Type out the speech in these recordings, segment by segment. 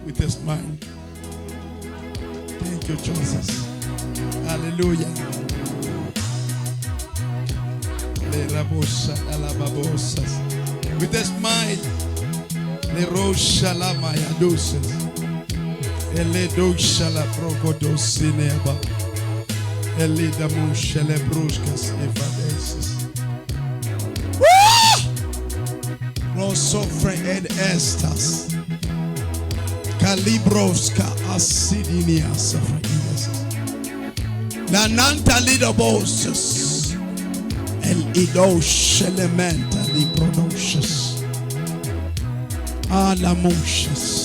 with a smile. Thank you, Jesus. Hallelujah. With a smile. Le rosha la maya doses. Ele dosha la procodosineba. Ele da musha le bruscas evadeses. Rosofre ed estas. Calibroska asidinia safraidas. La nanta lidoboses. El idosh elementa li produces. Ala mushas.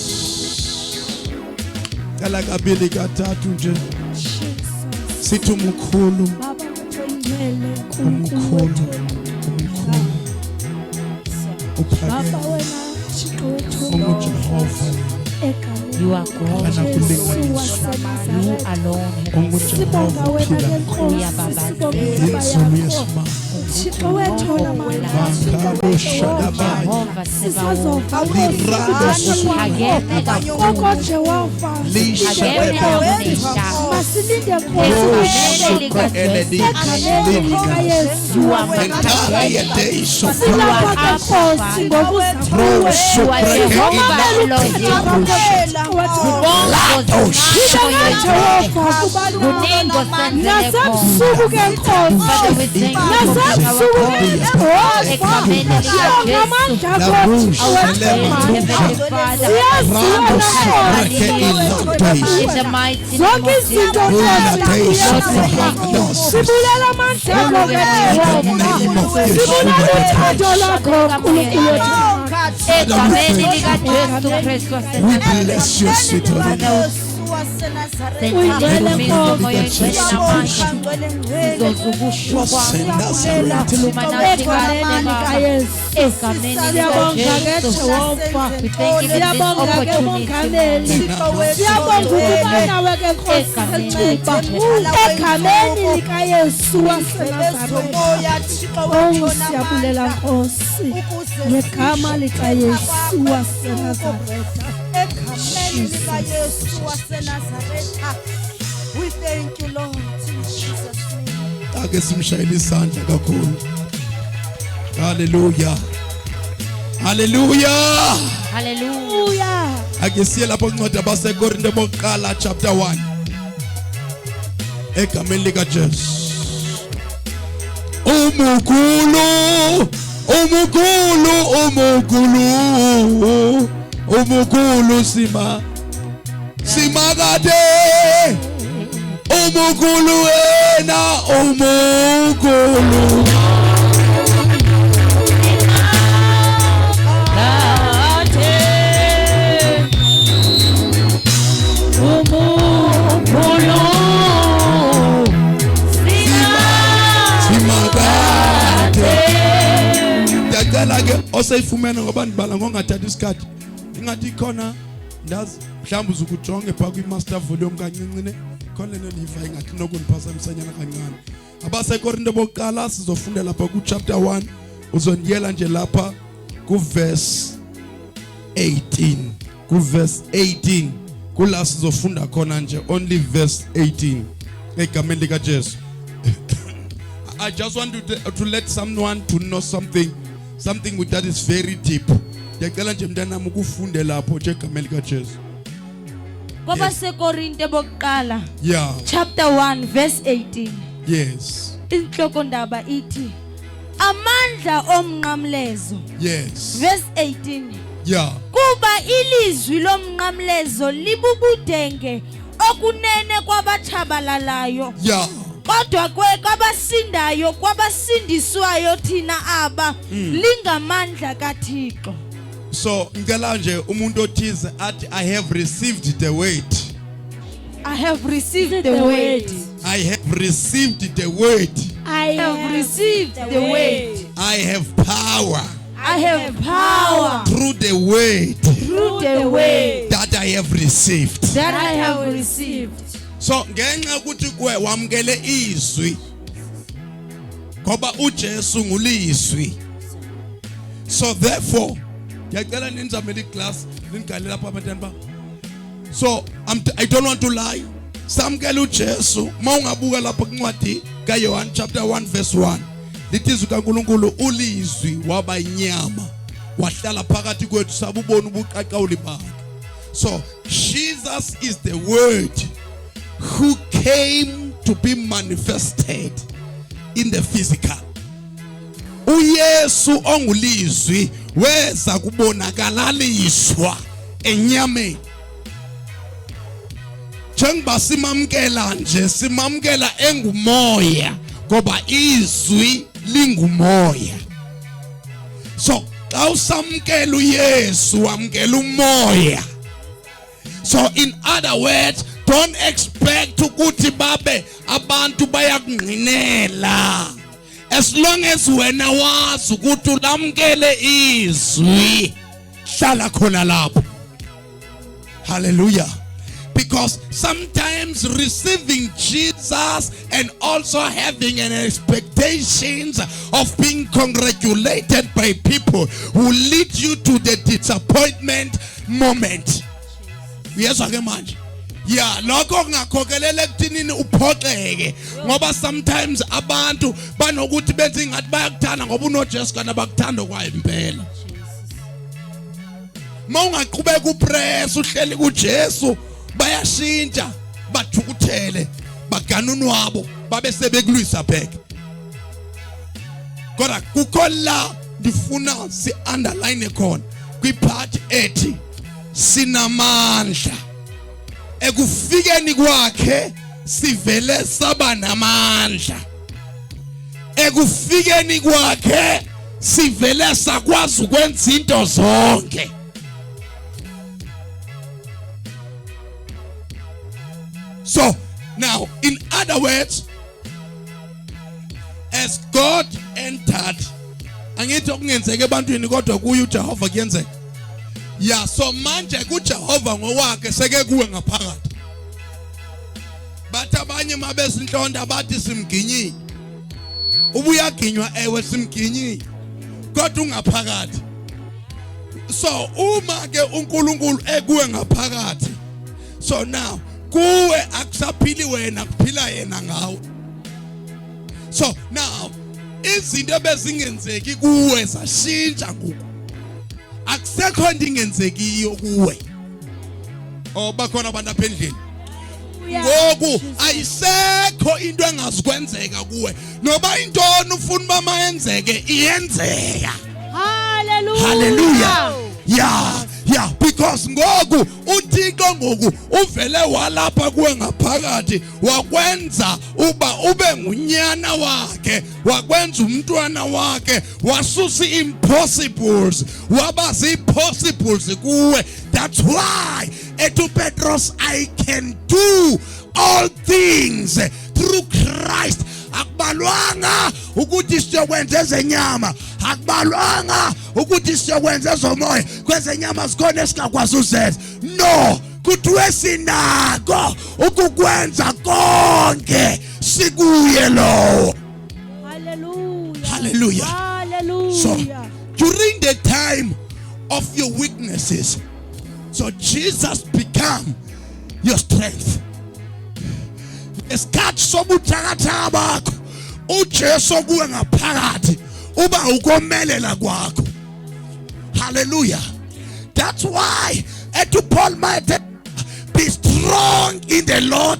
Kalagabili katatu nje. Situ mukulu. Umukulu. Upage. Jehova. You are God. You alone. We bless you, sweet Lord. We thank you, Lord, in Jesus' name. Hallelujah. Hallelujah. Hallelujah. Akisiya lapho incwadi yabasekorinte bokuqala chapter 1. Egameni lika Jesu. Umukulu simakade. Umukulu ena umukulu. Osayifumene ngoba ndibala ngongathatha isikhathi ingathi khona ndazi mhlawumbe uzukujonge pha kwi-master volume kancinci khona neliva ingathi nokuniphazamisanyana kancane. Abasekorinte bokuqala sizofunda lapha ku-chapter 1 uzondiyela nje lapha ku-verse 18 kula sizofunda khona nje only verse 18 egameni lika Jesu. I just want to let someone to know something with that is very deep. Ndiyacela nje mntanami ukufunde lapho nje egameni lika Jesu. Kwabasekorinte bokuqala. Yeah. Chapter 1 verse 18. Yes. Inhloko ndaba ithi amandla omnqamlezo. Yes. Verse 18. Yeah. Kuba ilizwi lomnqamlezo libubudenge okunene kwabatshabalalayo. Yeah. Kodwa kwabasindayo kwabasindiswayo thina aba lingamandla kaThixo. So ngicela nje umuntu othize athi I have received the word. I have received the word. I have received the word. I have received the word. I have power. I have power through the word. Through the word that I have received. That I have received. So ngenxa ukuthi kuwe wamkele izwi ngoba uJesu ngulizwi. So therefore Ngiyacela ninizamele iglass ninigale lapha abantwana ba. So I don't want to lie. Samkela uJesu mawungabuka lapha kuncwadi kaYohane chapter 1 verse 1. Lithi izwi kaNkulunkulu ulizwi waba inyama wahlala phakathi kwethu sabubona ubuqaqawuli bakhe. So Jesus is the word who came to be manifested in the physical. uYesu ongulizwi weza kubonakalaliswa enyameni. Njengoba simamkela nje simamkela engumoya ngoba izwi lingumoya. So xa usamkela uYesu wamkela umoya. So in other words, don't expect ukuthi babe abantu bayakungqinela. As long as wena wazi ukuthi ulamkele izwi hlala khona lapho. Hallelujah. Because sometimes receiving Jesus and also having an expectations of being congratulated by people will lead you to the disappointment moment. Yes, okay, man. Yeah, lokho kungakhokelela ekuthinini uphoxeke ngoba sometimes abantu banokuthi benze ingathi bayakuthanda ngoba unoJesu kana bakuthanda kwayo impela. Mawungaqhubeka upress uhleli kuJesu bayashintsha bathukuthele baganunwabo babe sebekulwisa back. Kodwa kukho la ndifuna si underline khona kwipart ethi sinamandla ekufikeni kwakhe sivele saba namandla. Ekufikeni kwakhe sivele sakwazi ukwenza into zonke. So now, in other words, as God entered, angithi okungenzeka ebantwini kodwa kuye uJehova kuyenzeka. Yeah, so manje kuJehova ngowakhe seke kuwe ngaphakathi. Bathi abanye mabezinhlonda bathi simginyile. Ubuyaginywa ewe simginyile. Kodwa ungaphakathi. So uma ke uNkulunkulu ekuwe ngaphakathi. So now kuwe akusaphili wena kuphila yena ngawe. So now izinto ebezingenzeki kuwe zashintsha ngoku. Akusekho into ingenzekiyo kuwe. Oh bakhona abantu apha endlini. Ngoku ayisekho into engazikwenzeka kuwe. Noba intoni ufuna uba mayenzeke iyenzeka. Hallelujah. Hallelujah. Yeah, because ngoku uThixo ngoku uvele walapha kuwe ngaphakathi wakwenza uba ube ngunyana wakhe, wakwenza umntwana wakhe, wasusa impossibles waba possibles kuwe. That's why etu Petros I can do all things through Christ. Akubalwanga ukuthi siyokwenza ezenyama, akubalwanga ukuthi siyokwenza ezomoya. Kwezenyama sikhona esingakwazi uzenza. No, kuthiwe sinako ukukwenza konke sikuye lo. Hallelujah. Hallelujah. Hallelujah. So during the time of your weaknesses, so Jesus become your strength. Esikhathi sobuthakathaka bakho uJesu kuwe ngaphakathi uba ukomelela kwakho. Hallelujah. That's why etu Paul might be strong in the Lord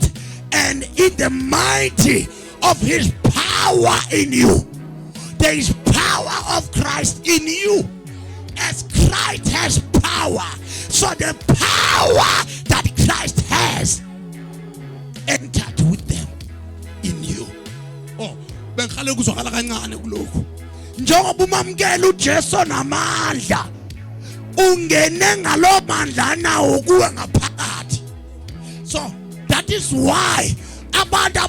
and in the mighty of his power in you. There is power of Christ in you. As Christ has power, so the power that Christ has entered with them in you. Oh, bengikhale kuzwakala kancane kulokhu. Njengoba umamkela uJesu namandla, ungene ngalo mandla nawo kuwe ngaphakathi. So that is why abantu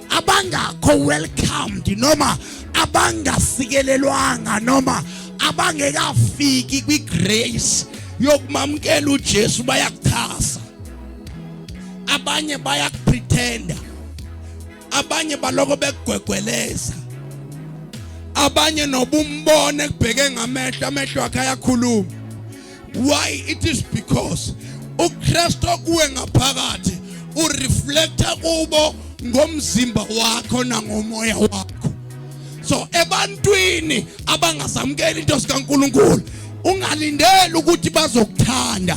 abangakho welcomed noma abangasikelelwanga noma abangekafiki kwigrace yokumamkela uJesu bayakuthasa. Abanye bayakupretenda, abanye baloko bekugwegweleza, abanye nobumbone kubheke ngamehlo, amehlo akhe ayakhuluma. Why? It is because uKristu kuwe ngaphakathi ureflecta kubo ngomzimba wakho nangomoya wakho. So ebantwini abangazamkeli into zikaNkulunkulu ungalindeli ukuthi bazokuthanda,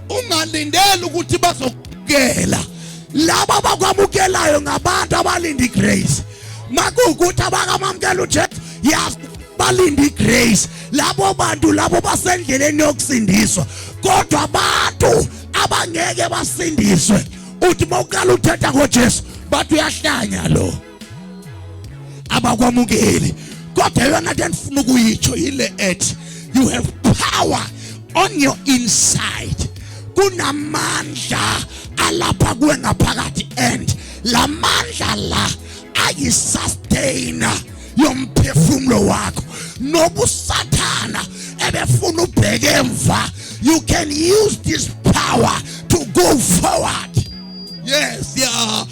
ungalindeli ukuthi bazokukela. Laba abakwamukelayo ngabantu abalindi grace. Makukuthi abakamamkela uJesu yazi balindi grace. Labo bantu labo basendleleni yokusindiswa, kodwa abantu abangeke basindiswe uthi mawuqala uthetha ngoJesu bathi uyahlanya lo abakwamukeli. Kodwa yona into endifuna ukuyitsho yile ethi you have power on your inside. Kunamandla alapha kuwe ngaphakathi and la mandla la ayisustainer yomphefumulo wakho. Nobusathana ebefuna ubheke emva, you can use this power to go forward. Yes, yeah.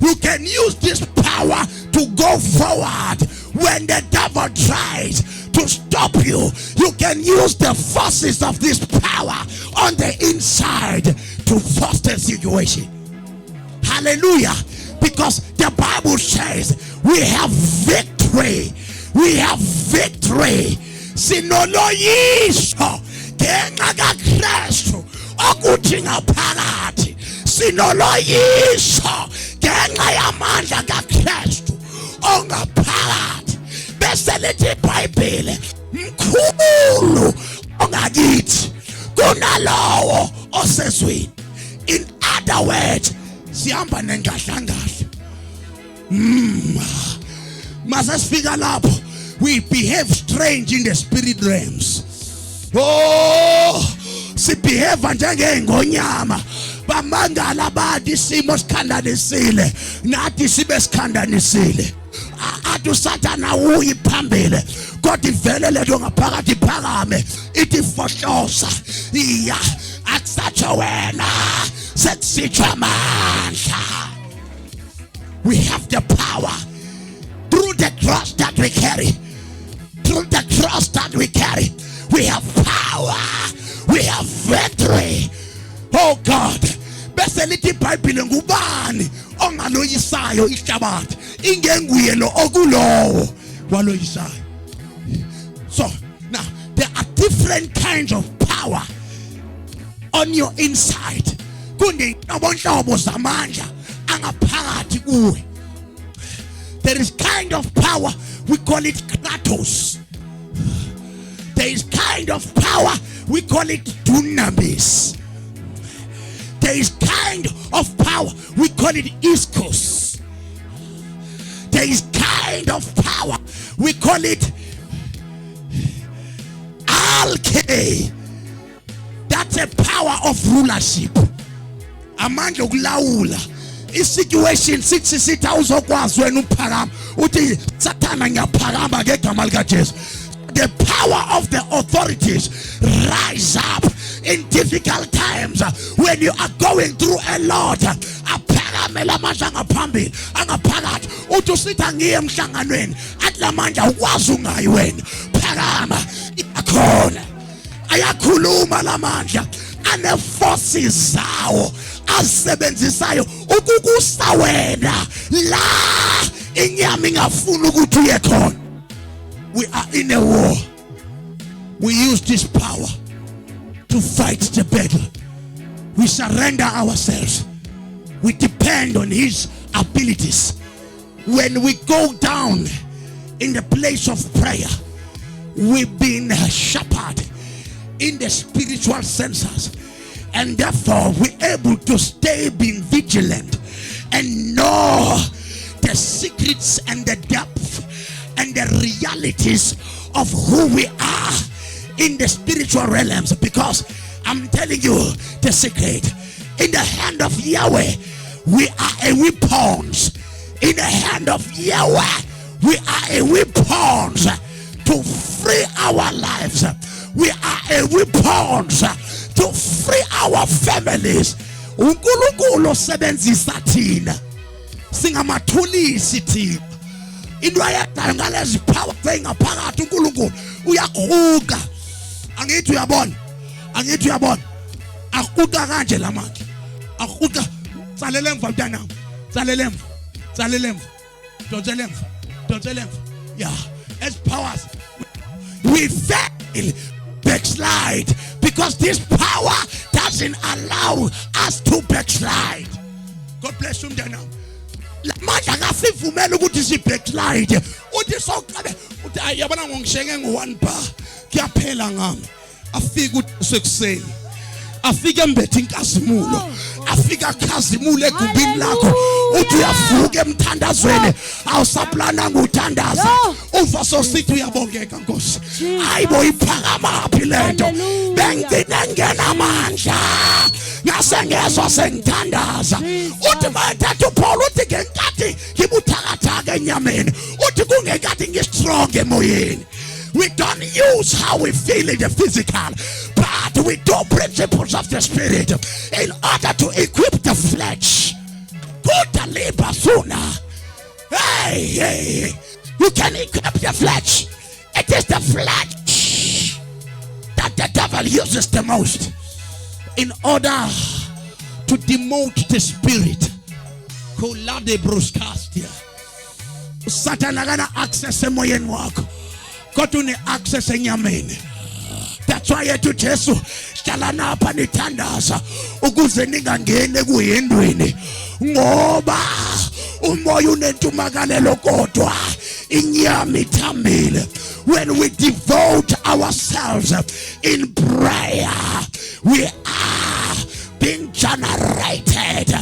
You can use this power to go forward. When the devil tries to stop you, you can use the forces of this power on the inside to foster situation. Hallelujah. Because the Bible says we have victory. We have victory. Sinoloyisho ngenxa kaKristu okuthi ngaphakathi. Sinoloyisho ngenxa yamandla kaKristu ongaphakathi. Bese lithi iBhayibheli mkhulu ongakithi kunalowo osezweni. In other words, sihamba nengahlangahla. Mase sifika lapho we behave strange in the spirit realms. Oh, si behave njengengonyama. Bamangala bathi isimo sikhandanisile, nathi sibe sikhandanisile. Atu Sathana uyi phambili, kodwa ivele lento ngaphakathi iphakame ithi fohloza. Iya akusatsho wena sekusitsho amandla. We have the power through the cross that we carry. Through the cross that we carry, we have power. We have victory. Oh God. Bese lithi iBhayibheli ngubani ongaloyisayo ihlabathi ingenguye lo okulowo waloyisayo. So now there are different kinds of power on your inside. Kunenhlobo zamandla angaphakathi kuwe. There is kind of power, we call it Kratos. There is kind of power, we call it Dunamis. There is kind of power, we call it Iskos. There is kind of power, we call it Alke. That's a power of rulership. Amandla okulawula. Situation sithi sitha uzokwazi wena uphakama uthi Sathana ngiyaphakama ngegama lika Jesu. The power of the authorities rise up in difficult times when you are going through a lot. Aphakame lamandla ngaphambili angaphakathi uthi usitha ngiye emhlanganweni athi lamandla ukwazi ungayi wena phakama ikhona. Ayakhuluma lamandla ane forces zawo asebenzisayo ukukusa wena la inyama ingafuna ukuthi uye khona. We are in a war. We use this power to fight the battle. We surrender ourselves. We depend on his abilities. When we go down in the place of prayer, we've been shepherded in the spiritual senses, and therefore we're able to stay being vigilant and know the secrets and the depth and the realities of who we are in the spiritual realms. Because I'm telling you the secret, in the hand of Yahweh we are a weapons. In the hand of Yahweh we are a weapons to free our lives. We are a weapons to free our families. uNkulunkulu osebenzisa thina singamathulisi thina. Into ayadala ngalezi power engaphakathi uNkulunkulu uyakhuka. Angithi uyabona angithi uyabona akuqa kanje lamandla akuqa tsalela emva mntanami tsalela emva donsela emva yeah as powers we fail backslide because this power doesn't allow us to backslide. God bless you mntanami. Lamandla kasivumela ukuthi si backslide uthi soqabe uthi ayabona ngongishenge ngo1 bar kuyaphela ngami afika usekuseni afika embethe inkazimulo afika akhazimule egumbini lakho uthi uyavuka emthandazweni awusaplana nguthandaza uva sosithi uyabongeka Nkosi hayibo iphakama phi lento bengcina ngena amandla ngasengezwe sengithandaza uthi bathatha uPaul uthi ngenkathi ngibuthakathaka enyameni uthi kungekathi ngistrong emoyeni. We don't use how we feel in the physical, but we do principles of the spirit in order to equip the flesh. Hey, you can equip the flesh. It is the flesh that the devil uses the most in order to demote the spirit. Satan agana access emoyeni wakho. God une access enyameni. That's why yethu Jesu hlala napha nithandaza ukuze ningangene kuyendweni ngoba umoya unentumakalelo kodwa inyama ithambile. When we devote ourselves in prayer, we are being generated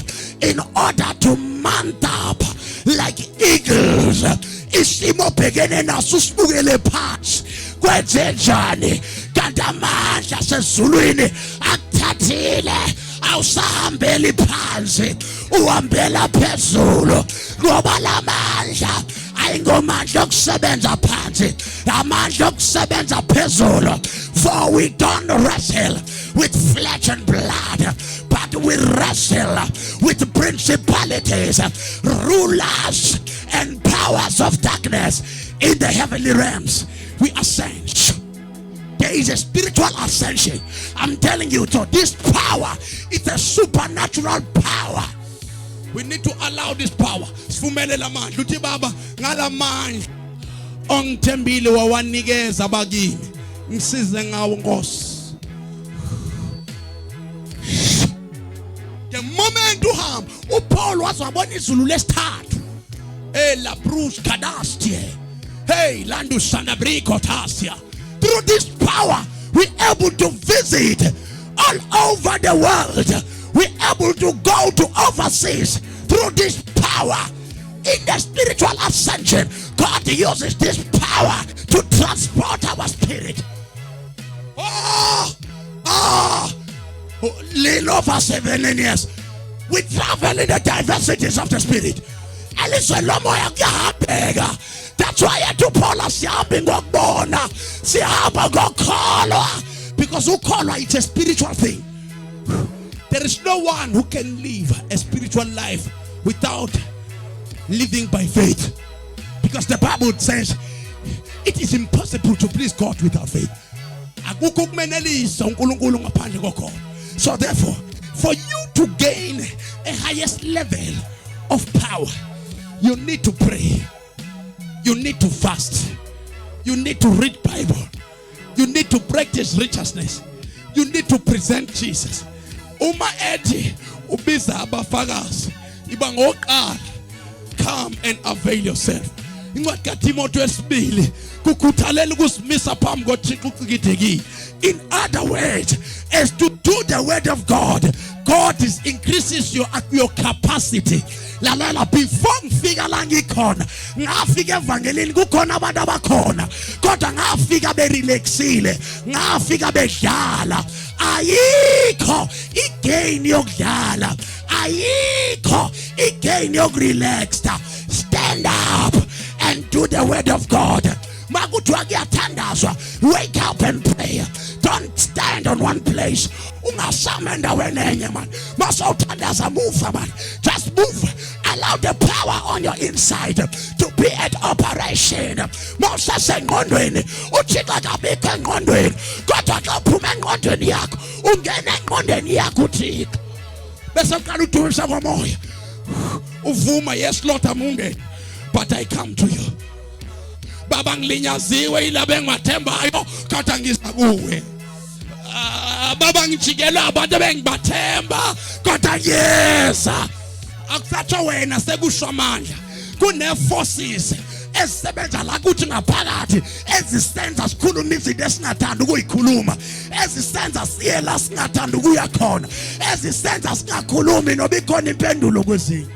in order to mount up like eagles. Isimo bhekene naso sibukele phansi kwenze njani kanti amandla sezulwini akuthathile awusahambeli phansi uhambela phezulu ngoba lamandla ayingomandla okusebenza phansi amandla okusebenza phezulu. For we don't wrestle with flesh and blood, but we wrestle with principalities, rulers and powers of darkness in the heavenly realms. We ascend. There is a spiritual ascension. I'm telling you, so this power is a supernatural power. We need to allow this power. Sifumele lamandla uthi baba ngalamandla ongithembile wawanikeza abakini ngisize ngawo Nkosi. The moment uhamba uPaul wazabona izulu lesithathu la bruce kadastie hey landu sanabriko tasia. Through this power we're able to visit all over the world. We're able to go to overseas through this power. In the spiritual ascension, God uses this power to transport our spirit. Little over 7 years, we travel in the diversities of the spirit. That's why I do Paul because ukholwa it's a spiritual thing. There is no one who can live a spiritual life without living by faith, because the Bible says it is impossible to please God without faith. So therefore, for you to gain a highest level of power, you need to pray, you need to fast, you need to read Bible, you need to practice righteousness, you need to present Jesus. Uma ethi ubiza abafakazi iba ngoqala, come and avail yourself. Incwadi kaTimotheo 2 kukhuthalela ukusimisa phambi koThixo ucikidekile. In other words, as to do the word of God, God increases your capacity. Lalela, before ngifika la ngikhona ngafika evangelini kukhona abantu abakhona kodwa ngafika berelaxile, ngafika bedlala. Ayikho igain yokudlala, ayikho igain yokurelaxed. Stand up and do the word of God. Wake up and pray. Don't stand on one place. Just move. Allow allow the power on your inside to be at operation. Moses engqondweni uthixo akabikho engqondweni kodwa xa uphuma engqondweni yakho ungena engqondweni yakho uthixo bese uqala udumisa ngomoya uvuma, yes Lord I'm wounded but I come to you. Baba ngilinyaziwe yilabo engibathembayo kodwa ngiza kuwe. Baba ngijikela abantu ebengibathemba kodwa yesa akusatsho wena sekusho amandla kune forces ezisebenza la kuthi ngaphakathi ezisenza sikhuluma izinto esingathanda ukuyikhuluma, ezisenza siye la singathanda ukuya khona, ezisenza singakhulumi noba ikhona impendulo kwezinye.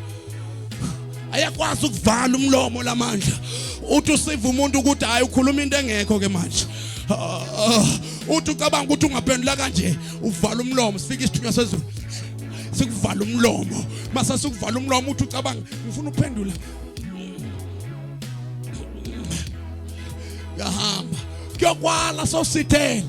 Ayakwazi ukuvala umlomo lamandla uthi usiva umuntu ukuthi hayi ukhuluma into engekho ke manje. Uthi ucabanga ukuthi ungaphendula kanje uvala umlomo sifika isithunywa sezulu sikuvala umlomo mase sikuvala umlomo uthi ucabanga ngifuna uphendula yahamba kuyokwala sosithela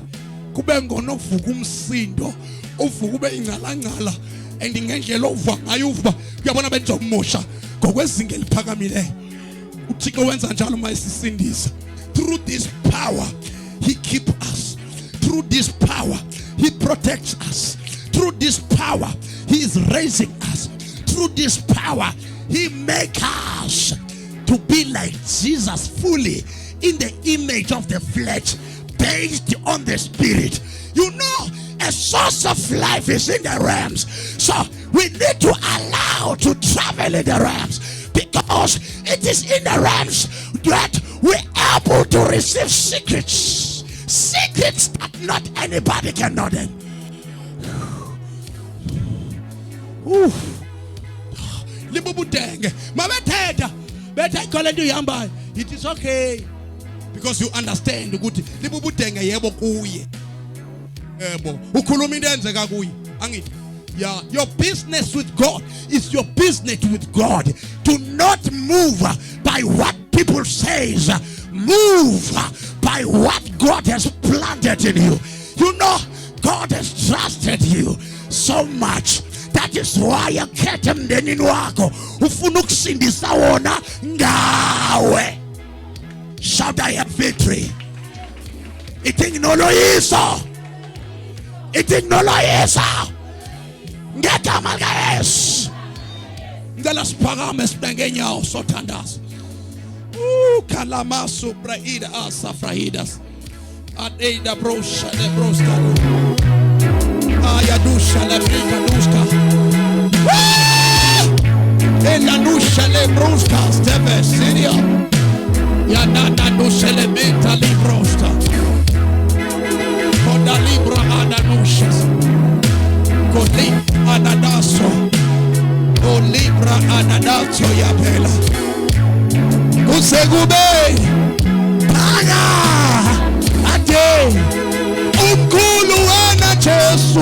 kube ngona uvuka umsindo uvuka ube ingcalangcala and ngendlela ovuka ngayo uvuka uyabona benjomosha ngokwezinga eliphakamileyo uthixo wenza njalo mayisisindisa. Through this power he keeps us, through this power he protects us, through this power he is raising us, through this power he makes us to be like Jesus fully in the image of the flesh based on the spirit. You know, a source of life is in the realms, so we need to allow to travel in the realms because it is in the realms that we're able to receive secrets that not anybody can know them. It is okay because you understand ukuthi libubudenge yebo kuye yebo ukhuluma into enzeka kuye angithi. Yeah, your business with God is your business with God. Do not move by what people says. Move by what God has planted in you. You know, God has trusted you so much. That is why you get him mndenini wako ufuna ukusindisa wona ngawe. Shout I have victory. Itingnoloyiso. Itingnoloyiso. Ngegama likaYesu. Ngicela siphakame sibeke inyawo sothandaza. Kalamasu braida asafraidas. Adeida brosha de broska. Ayadusha le brikaduska. Ela nusha le broska steve siria. Ya nada nusha le menta librosta. Koda libra ananusha. Koli anadaso. O libra anadaso ya bela. Usegube Paga Ate Umkulu wana Jesu